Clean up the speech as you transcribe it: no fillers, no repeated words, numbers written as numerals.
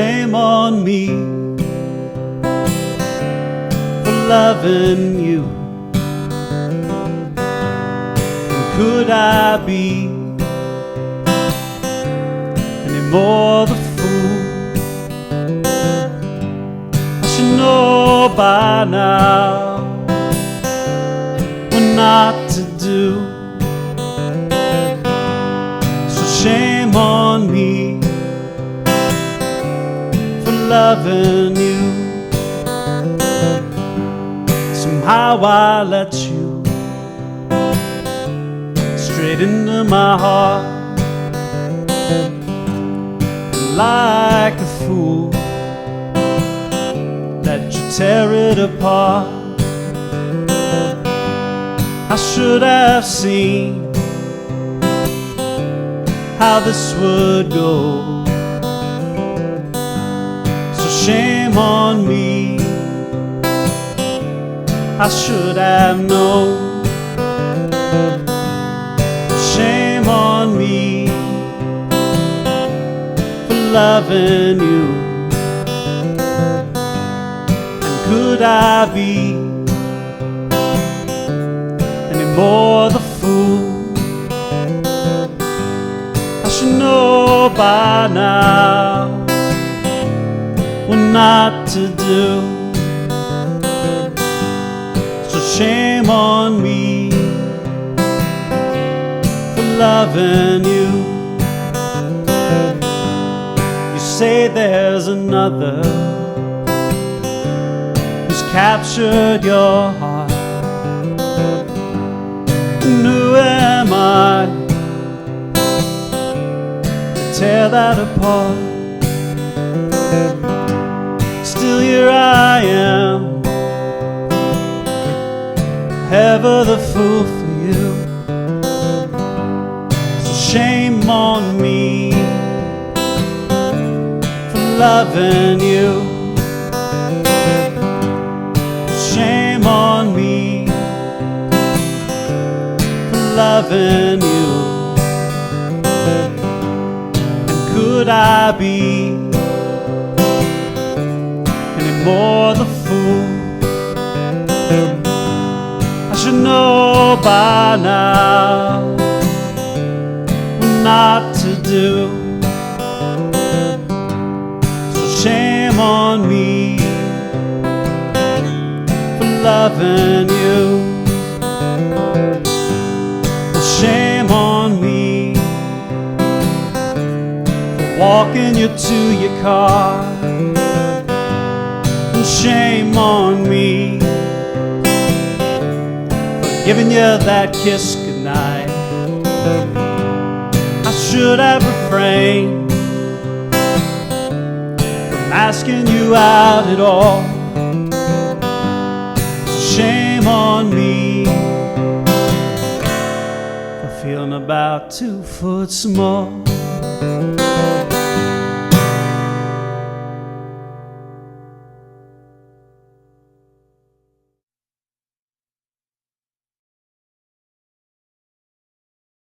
shame on me for loving you. And could I be any more the fool? I should know by now what not to do. So shame on me for loving you. Somehow I let you straight into my heart, and like a fool let you tear it apart. I should have seen how this would go. So shame on me, I should have known. Shame on me for loving you. And could I be any more the fool? I should know by now what not to do. So shame on me for loving you. You say there's another who's captured your heart. And who am I to tear that apart? Still here I am, ever the fool for you. So shame on me for loving you. Shame on me for loving you. And could I be any more the fool? I should know by now what not to do. So shame on me for loving you. Well, shame on me for walking you to your car. And shame on me giving you that kiss goodnight. I should have refrained from asking you out at all. So shame on me for feeling about 2 foot small.